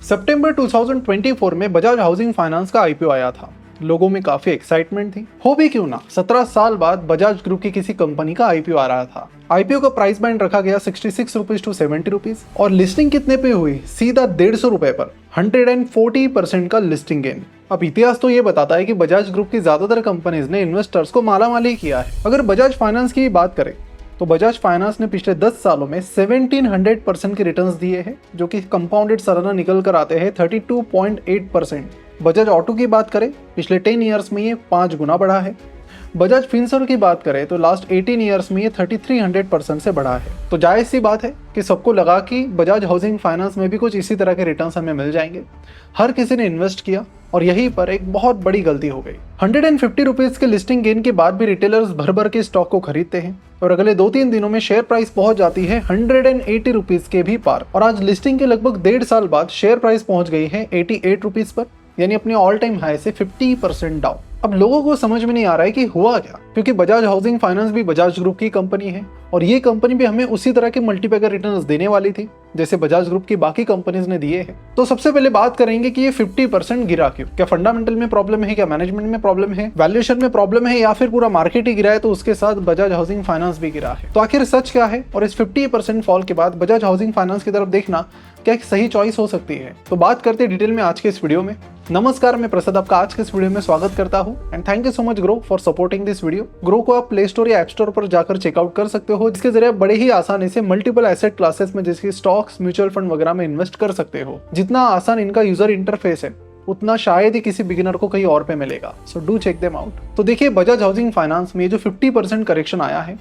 सितंबर 2024 में Bajaj housing finance का IPO आया था। लोगों में काफी एक्साइटमेंट थी। हो भी क्यों ना, 17 साल बाद बजाज ग्रुप की किसी कंपनी का आईपीओ आ रहा था। आईपीओ का प्राइस बैंड रखा गया 66 रुपीज टू 70 रुपीज और लिस्टिंग कितने पे हुई? सीधा 150 रुपए पर। 140% का लिस्टिंग गेन। अब इतिहास तो ये बताता है कि बजाज ग्रुप की ज्यादातर कंपनीज ने इन्वेस्टर्स को मालामाली किया है। अगर बजाज फाइनेंस की बात करें तो बजाज फाइनेंस ने पिछले 10 सालों में 1700% के रिटर्न्स दिए हैं, जो कि कंपाउंडेड सालाना निकल कर आते हैं 32.8%। बजाज ऑटो की बात करें, पिछले 10 ईयर्स में ये 5 गुना बढ़ा है। बजाज फिनसर्व की बात करें तो लास्ट 18 ईयर्स में ये 3300% से बढ़ा है। तो जायज़ सी बात है कि सबको लगा कि बजाज हाउसिंग फाइनेंस में भी कुछ इसी तरह के रिटर्न्स हमें मिल जाएंगे। हर किसी ने इन्वेस्ट किया और यहीं पर एक बहुत बड़ी गलती हो गई। 150 रुपीज के लिस्टिंग गेन के बाद भी रिटेलर्स भर भर के स्टॉक को खरीदते हैं और अगले 2-3 दिनों में शेयर प्राइस पहुंच जाती है 180 रुपीज के भी पार। और आज लिस्टिंग के लगभग 1.5 साल बाद शेयर प्राइस पहुंच गई है 88 रुपीज पर, यानी अपने ऑल टाइम हाई से 50% डाउन। अब लोगों को समझ में नहीं आ रहा है कि हुआ क्या, क्योंकि बजाज हाउसिंग फाइनेंस भी बजाज ग्रुप की कंपनी है और ये कंपनी भी हमें उसी तरह के मल्टीपैकर रिटर्न्स देने वाली थी जैसे बजाज ग्रुप की बाकी कंपनीज ने दिए हैं। तो सबसे पहले बात करेंगे कि ये 50% गिरा क्यों। क्या फंडामेंटल में प्रॉब्लम है, क्या मैनेजमेंट में प्रॉब्लम है, वैल्यूएशन में प्रॉब्लम है, या फिर पूरा मार्केट ही गिरा है तो उसके साथ बजाज हाउसिंग फाइनेंस भी गिरा है? तो आखिर सच क्या है और इस 50% फॉल के बाद बजाज हाउसिंग फाइनेंस की तरफ देखना क्या एक सही चॉइस हो सकती है? तो बात करते हैं डिटेल में आज के इस वीडियो में। नमस्कार, मैं प्रसाद आपका आज के इस वीडियो में स्वागत करता हूं and thank you so much grow for supporting this video. Grow को आप प्ले स्टोर या ऐप स्टोर पर जाकर चेकआउट कर सकते हो, जिसके जरिए आप बड़े ही आसानी से मल्टीपल एसेट क्लासेस में जैसे स्टॉक्स, म्यूचुअल फंड वगैरह में इन्वेस्ट कर सकते हो। जितना आसान इनका यूजर इंटरफेस है उतना शायद ही किसी बिगिनर को कहीं और पे मिलेगा। So do check them out. तो देखिए, बजाज हाउसिंग फाइनेंस में जो 50% करेक्शन आया है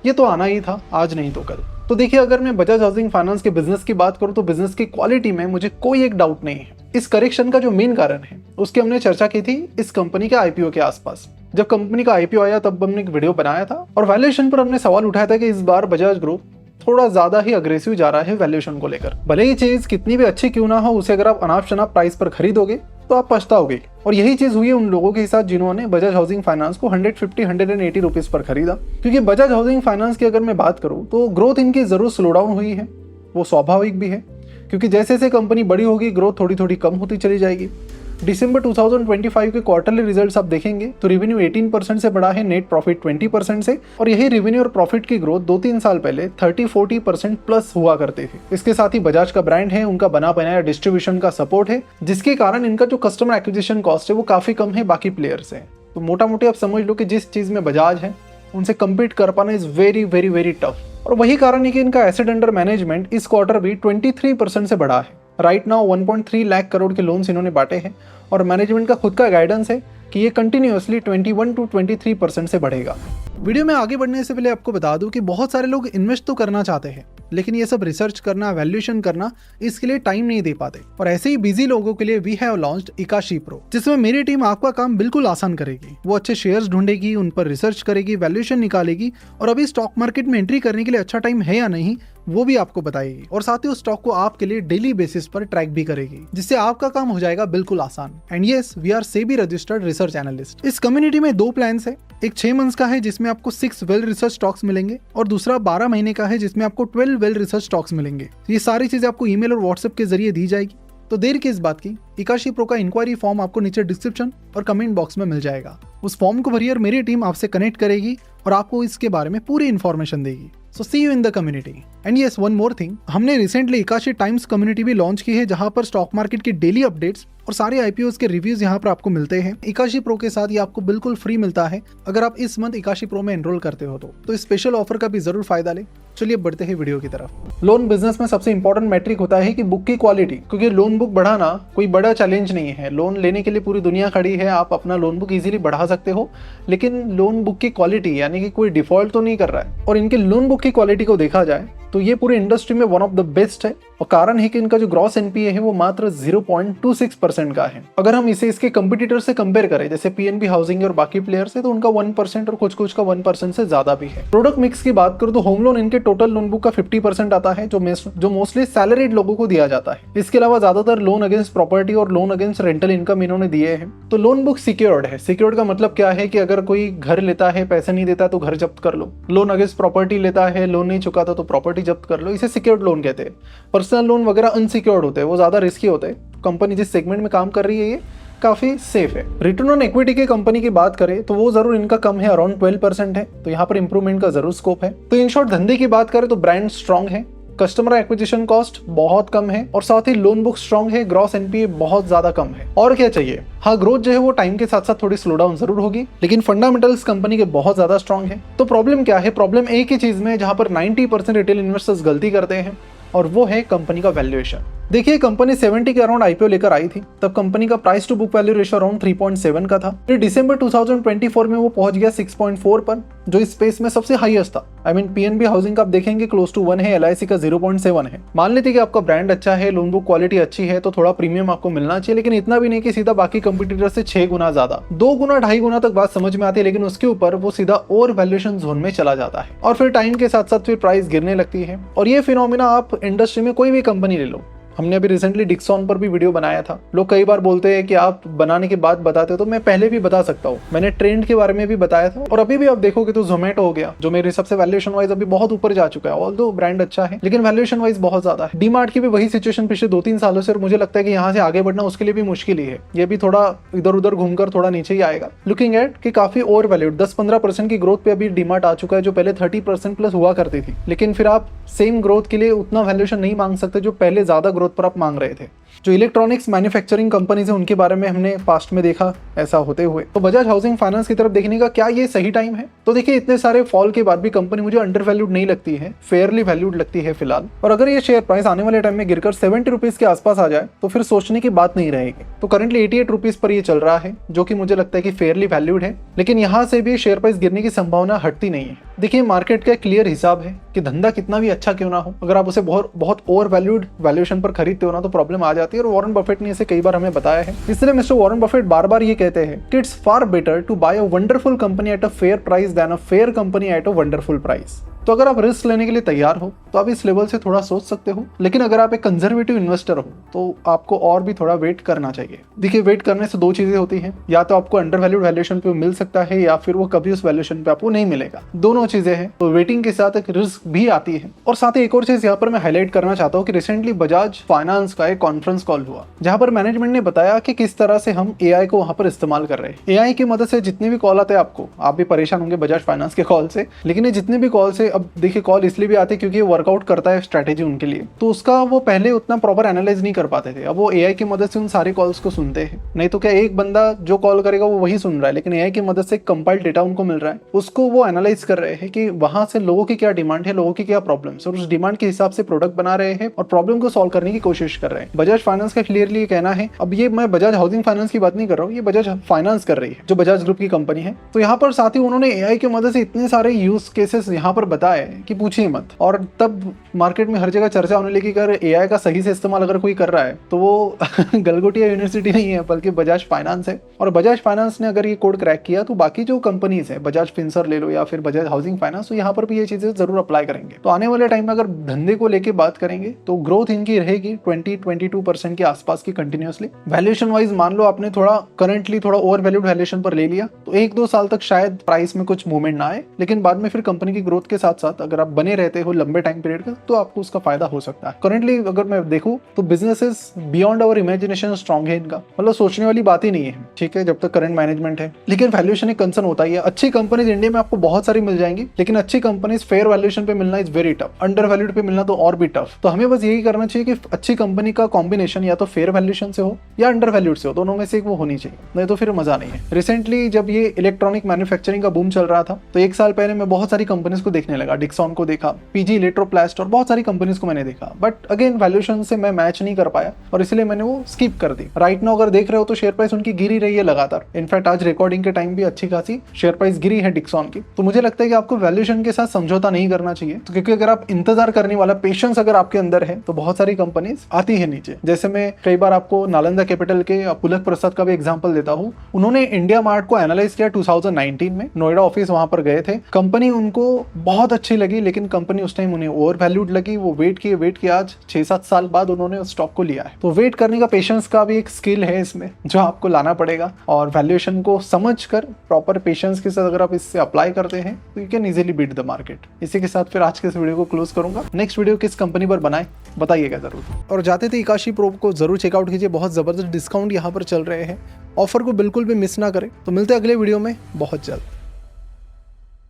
ये तो आना ही था, आज नहीं तो कल। तो देखिए, अगर मैं बजाज हाउसिंग फाइनेंस के बिजनेस की बात करूं तो बिजनेस की क्वालिटी में मुझे कोई एक डाउट नहीं है। इस करेक्शन का जो मेन कारण है उसकी हमने चर्चा की थी इस कंपनी के आईपीओ के आसपास। जब कंपनी का आईपीओ आया तब हमने एक वीडियो बनाया था और वैल्यूएशन पर हमने सवाल उठाया था कि इस बार बजाज ग्रुप थोड़ा ज्यादा ही अग्रेसिव जा रहा है वैल्यूएशन को लेकर। भले ही चीज कितनी भी अच्छी क्यों ना हो, उसे अगर आप अनाप शनाप प्राइस पर खरीदोगे तो आप पछताओगे। और यही चीज हुई है उन लोगों के साथ जिन्होंने बजाज हाउसिंग फाइनेंस को 150-180 रुपीज पर खरीदा। क्योंकि बजाज हाउसिंग फाइनेंस की अगर मैं बात करूं तो ग्रोथ इनकी जरूर स्लो डाउन हुई है, वो स्वाभाविक भी है, क्योंकि जैसे जैसे कंपनी बड़ी होगी ग्रोथ थोड़ी थोड़ी कम होती चली जाएगी। दिसंबर 2025 के क्वार्टरली रिजल्ट्स आप देखेंगे तो रेवेन्यू 18% से बढ़ा है, नेट प्रॉफिट 20% से, और यही रेवेन्यू और प्रॉफिट की ग्रोथ 2-3 साल पहले 30-40% प्लस हुआ करते थे। इसके साथ ही बजाज का ब्रांड है, उनका बना बनाया डिस्ट्रीब्यूशन का सपोर्ट है, जिसके कारण इनका जो कस्टमर एक्विजिशन कॉस्ट है वो काफी कम है बाकी प्लेयर से। तो मोटा मोटी आप समझ लो कि जिस चीज में बजाज है उनसे कम्पीट कर पाना is very very very tough. और वही कारण है कि इनका एसेट अंडर मैनेजमेंट इस क्वार्टर भी 23% से बढ़ा है। राइट नाउ 1.3 लाख करोड़ के लोन्स इन्होंने बांटे हैं और मैनेजमेंट का खुद का गाइडेंस है कि ये कंटिन्यूअसली 21-23% से बढ़ेगा। वीडियो में आगे बढ़ने से पहले आपको बता दूं कि बहुत सारे लोग इन्वेस्ट तो करना चाहते हैं, लेकिन ये सब रिसर्च करना, वैल्यूएशन करना, इसके लिए टाइम नहीं दे पाते। और ऐसे ही बिजी लोगों के लिए वी हैव लॉन्च्ड इकाशी प्रो, जिसमें मेरी टीम आपका काम बिल्कुल आसान करेगी। वो अच्छे शेयर्स ढूंढेगी, उन पर रिसर्च करेगी, वैल्यूएशन निकालेगी और अभी स्टॉक मार्केट में एंट्री करने के लिए अच्छा टाइम है या नहीं वो भी आपको बताएगी, और साथ ही उस स्टॉक को आपके लिए डेली बेसिस पर ट्रैक भी करेगी, जिससे आपका काम हो जाएगा बिल्कुल आसान। And yes, we are SEBI registered research analyst. इस कम्युनिटी में 2 प्लान्स है, एक 6 मंथ्स का है जिसमें आपको 6 वेल रिसर्च स्टॉक्स मिलेंगे और दूसरा 12 महीने का है जिसमें आपको 12 वेल रिसर्च स्टॉक्स मिलेंगे। ये सारी चीजें आपको ईमेल और व्हाट्सएप के जरिए दी जाएगी। तो देर किस बात की, इकाशी प्रो का इंक्वायरी फॉर्म आपको नीचे डिस्क्रिप्शन और कमेंट बॉक्स में मिल जाएगा। उस फॉर्म को भरिए और मेरी टीम आपसे कनेक्ट करेगी और आपको इसके बारे में पूरी इन्फॉर्मेशन देगी। So see you in the community. And yes, one more thing, हमने रिसेंटली इकाशी टाइम्स कम्युनिटी भी लॉन्च की है, जहां पर स्टॉक मार्केट की डेली अपडेट्स और सारे आईपीओस के रिव्यूज यहाँ पर आपको मिलते हैं। इकाशी प्रो के साथ ये आपको बिल्कुल फ्री मिलता है अगर आप इस मंथ इकाशी प्रो में एनरोल करते हो तो इस स्पेशल ऑफर का भी जरूर फायदा लें। चलिए बढ़ते हैं वीडियो की तरफ। लोन बिजनेस में सबसे इंपॉर्टेंट मैट्रिक होता है कि बुक की क्वालिटी, क्योंकि लोन बुक बढ़ाना कोई बड़ा चैलेंज नहीं है। लोन लेने के लिए पूरी दुनिया खड़ी है, आप अपना लोन बुक इजीली बढ़ा सकते हो, लेकिन लोन बुक की क्वालिटी यानी कि कोई डिफॉल्ट तो नहीं कर रहा है। और इनके लोन बुक की क्वालिटी को देखा जाए तो ये पूरी इंडस्ट्री में वन ऑफ द बेस्ट है, और कारण है कि इनका जो ग्रॉस एनपीए है वो मात्र 0.26% का है। अगर हम इसे इसके कंपटीटर से कंपेयर करें जैसे पीएनबी हाउसिंग और बाकी प्लेयर्स है तो उनका 1% और कुछ कुछ का 1% से ज्यादा भी है। प्रोडक्ट मिक्स की बात करूं तो होम लोन इनके टोटल लोन बुक का 50% आता है, जो मोस्टली सैलरीड लोगों को दिया जाता है। इसके अलावा ज्यादातर लोन अगेंस्ट प्रॉपर्टी और लोन अगेंस्ट रेंटल इनकम इन्होंने दिए हैं। तो लोन बुक सिक्योर्ड है। सिक्योर्ड का मतलब क्या है कि अगर कोई घर लेता है, पैसे नहीं देता तो घर जब्त कर लो। लोन अगेंस्ट प्रॉपर्टी लेता है, लोन नहीं चुकाता तो प्रॉपर्टी जब्त कर लो, इसे सिक्योर्ड लोन कहते हैं। पर्सनल लोन वगैरह अनसिक्योर्ड होते हैं, वो ज़्यादा रिस्की होते हैं। कंपनी जिस सेगमेंट में काम कर रही है ये काफ़ी सेफ है। रिटर्न ऑन इक्विटी की कंपनी की बात करें तो वो जरूर इनका कम है, अराउंड 12% है, तो यहाँ पर इंप्रूवमेंट का जरूर स्कोप है। तो इन शॉर्ट धंधे की बात करें तो ब्रांड स्ट्रांग है, कस्टमर एक्विजिशन कॉस्ट बहुत कम है और साथ ही लोन बुक स्ट्रांग है, ग्रॉस एनपीए बहुत ज्यादा कम है। और क्या चाहिए? हाँ, ग्रोथ जो है वो टाइम के साथ साथ थोड़ी स्लो डाउन जरूर होगी, लेकिन फंडामेंटल्स कंपनी के बहुत ज्यादा स्ट्रांग है। तो प्रॉब्लम क्या है? प्रॉब्लम एक ही चीज में है जहां पर 90% रिटेल इन्वेस्टर्स गलती करते हैं, और वो है कंपनी का वैल्यूएशन। देखिए, कंपनी 70 के अराउंड आईपीओ लेकर आई थी, तब कंपनी का price to book value ratio around 3.7 का था। फिर दिसंबर 2024 में वो पहुंच गया 6.4 पर, जो इस स्पेस में सबसे हाईएस्ट था। पीएनबी हाउसिंग का आप देखेंगे क्लोज टू 1 है, एलआईसी का 0.7 है। मान लेते कि आपका ब्रांड अच्छा है, लोन बुक क्वालिटी अच्छी है, तो थोड़ा प्रीमियम आपको मिलना चाहिए, लेकिन इतना भी नहीं कि सीधा बाकी कंपटीटर से 6 गुना ज्यादा, 2 गुना 2.5 गुना तक बात समझ में आती है, लेकिन उसके ऊपर वो सीधा और वैल्यूएशन जोन में चला जाता है और फिर टाइम के साथ साथ फिर प्राइस गिरने लगती है। और ये फिनोमिना आप इंडस्ट्री में कोई भी कंपनी ले लो, हमने अभी रिसेंटली डिक्सॉन पर भी वीडियो बनाया था। लोग कई बार बोलते हैं कि आप बनाने के बाद बताते हो, तो मैं पहले भी बता सकता हूँ, मैंने ट्रेंड के बारे में भी बताया था। और अभी भी आप देखोगे तो जोमेटो हो गया, जो मेरे हिसाब से वैल्यूएशन वाइज अभी बहुत ऊपर जा चुका है, ऑल्दो ब्रांड अच्छा है लेकिन वैल्यूएशन वाइज बहुत ज्यादा है। डीमार्ट की भी वही सिचुएशन पिछले 2-3 सालों से, और मुझे लगता है कि यहाँ से आगे बढ़ना उसके लिए भी मुश्किल ही है। ये भी थोड़ा इधर उधर घूमकर थोड़ा नीचे ही आएगा। लुकिंग एट कि काफी ओवर वैल्यूड 10-15% की ग्रोथ पे अभी डीमार्ट आ चुका है, जो पहले 30% प्लस हुआ करती थी। लेकिन फिर आप सेम ग्रोथ के लिए उतना वैल्यूएशन नहीं मांग सकते जो पहले ज्यादा ग्रोथ पर आप मांग रहे थे। जो इलेक्ट्रॉनिक्स मैन्युफैक्चरिंग कंपनीज है उनके बारे में हमने पास्ट में देखा ऐसा होते हुए। तो बजाज हाउसिंग फाइनेंस की तरफ देखने का क्या ये सही टाइम है? तो देखिए, इतने सारे फॉल के बाद भी कंपनी मुझे अंडर वैल्यूड नहीं लगती है, फेयरली वैल्यूड लगती है फिलहाल। और अगर ये शेयर प्राइस आने वाले टाइम में गिरकर 70 रुपीज के आसपास आ जाए तो फिर सोचने की बात नहीं रहेगी। तो करंटली 88 रुपीज पर ये चल रहा है, जो कि मुझे लगता है कि फेयरली वैल्यूड है, लेकिन यहाँ से भी शेयर प्राइस गिरने की संभावना हटती नहीं है। देखिए, मार्केट का क्लियर हिसाब है कि धंधा कितना भी अच्छा क्यों ना हो, अगर आप उसे बहुत ओवर वैल्यूड वैल्यूएशन पर खरीदते हो ना, तो प्रॉब्लम आ जाती है। और वॉरेन बफेट ने इसे कई बार हमें बताया है। इसलिए मिस्टर वॉरेन बफेट बार बार ये कहते हैं कि it's far better to buy a wonderful company at a fair price than a fair company at a wonderful price. तो अगर आप रिस्क लेने के लिए तैयार हो तो आप इस लेवल से थोड़ा सोच सकते हो, लेकिन अगर आप एक कंजर्वेटिव इन्वेस्टर हो तो आपको और भी थोड़ा वेट करना चाहिए। देखिए, वेट करने से 2 चीजें होती हैं, या तो आपको अंडर वैल्यूड वैल्यूएशन पे मिल सकता है, या फिर वो कभी उस वैल्यूएशन पे आपको नहीं मिलेगा। दोनों चीजें हैं, तो वेटिंग के साथ एक रिस्क भी आती है। और साथ ही एक और चीज यहाँ पर मैं हाईलाइट करना चाहता हूँ कि रिसेंटली बजाज फाइनेंस का एक कॉन्फ्रेंस कॉल हुआ, जहां पर मैनेजमेंट ने बताया कि किस तरह से हम एआई को वहां पर इस्तेमाल कर रहे हैं। एआई की मदद से जितने भी कॉल आते हैं आपको, आप भी परेशान होंगे बजाज फाइनेंस के कॉल से, लेकिन ये जितने भी कॉल से, अब देखिए कॉल इसलिए भी आते हैं क्योंकि वर्कआउट करता है स्ट्रैटेजी उनके लिए, तो उसका वो पहले उतना प्रॉपर एनालाइज नहीं कर पाते थे। अब वो एआई की मदद से उन सारे कॉल्स को सुनते हैं। नहीं तो क्या एक बंदा जो कॉल करेगा वो वही सुन रहा है, लेकिन एआई की मदद से कंपाइल्ड डेटा उनको मिल रहा है, उसको वो एनालाइज कर रहे हैं कि वहां से लोगों की क्या डिमांड है, लोगों की क्या प्रॉब्लम्स, और उस डिमांड के हिसाब से प्रोडक्ट बना रहे हैं और प्रॉब्लम को सॉल्व करने की कोशिश कर रहे हैं। बजाज फाइनेंस का क्लियरली ये कहना है, अब ये मैं बजाज हाउसिंग फाइनेंस की बात नहीं कर रहा हूँ, ये बजाज फाइनेंस कर रही है जो बजाज ग्रुप की कंपनी है। तो यहाँ पर साथ ही उन्होंने एआई की मदद से इतने सारे यूज केसेस यहाँ पर बताए कि पूछिए मत। और तब मार्केट में हर जगह चर्चा होने लगी कि अगर एआई का सही से इस्तेमाल अगर कोई कर रहा है तो वो गलगोटिया यूनिवर्सिटी नहीं है, बल्कि बजाज फाइनेंस है। और बजाज फाइनेंस ने अगर ये कोड क्रैक किया तो बाकी जो कंपनीज है, बजाज फिनसर ले लो या फिर बजाज हाउसिंग फाइनेंस, तो यहाँ पर भी ये चीजें जरूर अप्लाई करेंगे। तो आने वाले टाइम में अगर धंधे को लेके बात करेंगे तो ग्रोथ इनकी रहेगी 20-22% के आसपास की कंटिन्यूअसली। वैल्यूएशन वाइज मान लो आपने थोड़ा करंटली थोड़ा ओवर वैल्यूड वैल्यूएशन पर ले लिया तो 1-2 साल तक शायद प्राइस में कुछ मूवमेंट ना आए, लेकिन बाद में फिर कंपनी की ग्रोथ के साथ साथ अगर आप बने रहते हो लंबे टाइम पीरियड का तो आपको उसका फायदा हो सकता है। करंटली अगर मैं देखूं तो businesses beyond our imagination strong है इनका, मतलब सोचने वाली बात ही नहीं है, ठीक है, जब तक करंट मैनेजमेंट है। लेकिन वैल्यूएशन एक कंसर्न होता ही है। अच्छी कंपनीज इंडिया में आपको बहुत सारी मिल जाएंगी, लेकिन अच्छी कंपनीज फेयर वैल्यूएशन पे मिलना is very tough, under valued पे मिलना तो और भी टफ। तो हमें बस यही करना चाहिए कि अच्छी कंपनी का कॉम्बिनेशन या तो फेयर वैल्यूएशन से हो या अंडर वैल्यूड से हो, दोनों में से एक वो होनी चाहिए, नहीं तो फिर मजा नहीं है। रिसेंटली जब ये इलेक्ट्रॉनिक मैन्युफैक्चरिंग का बूम चल रहा था तो 1 साल पहले मैं बहुत सारी कंपनीज को देखने लगा, डिक्सॉन को देखा, पीजी इलेक्ट्रोप्लास्ट और बहुत सारी कंपनीज को मैंने देखा, बट अगेन वैल्यूएशन से मैं मैच नहीं कर पाया और इसलिए मैंने वो स्किप कर दी। राइट नाउ अगर देख रहे हो तो शेयर प्राइस उनकी गिरी रही है लगातार, इनफैक्ट आज रिकॉर्डिंग के टाइम भी अच्छी खासी शेयर प्राइस गिरी है डिक्सॉन की। तो मुझे लगता है कि आपको वैल्यूएशन के साथ समझौता नहीं करना चाहिए, तो क्योंकि अगर आप इंतजार करने वाला पेशेंस अगर आपके अंदर है तो बहुत सारी कंपनीज आती है नीचे। जैसे मैं कई बार आपको नालंदा कैपिटल के पुलक प्रसाद का भी एग्जांपल देता हूँ। उन्होंने इंडिया मार्ट को एनालाइज किया 2019 में, नोएडा ऑफिस वहां पर गए थे, कंपनी उनको बहुत अच्छी लगी, लेकिन कंपनी उस टाइम उन्हें ओवर वैल्यूड लगी। वो वेट किए आज 6-7 साल बाद उन्होंने उस स्टॉक को लिया है। तो वेट करने का, पेशेंस का भी एक स्किल है इसमें जो आपको लाना पड़ेगा, और वैल्यूएशन को समझकर प्रॉपर पेशेंस के साथ अगर आप इससे अप्लाई करते हैं तो you can easily beat the market. इसी के साथ फिर आज के इस वीडियो को क्लोज करूंगा। नेक्स्ट वीडियो किस कंपनी पर बनाए बताइएगा जरूर। और जाते थे इकाशी प्रो को जरूर चेकआउट कीजिए, बहुत जबरदस्त डिस्काउंट यहाँ पर चल रहे हैं। ऑफर को बिल्कुल भी मिस ना करें। तो मिलते हैं अगले वीडियो में बहुत जल्द।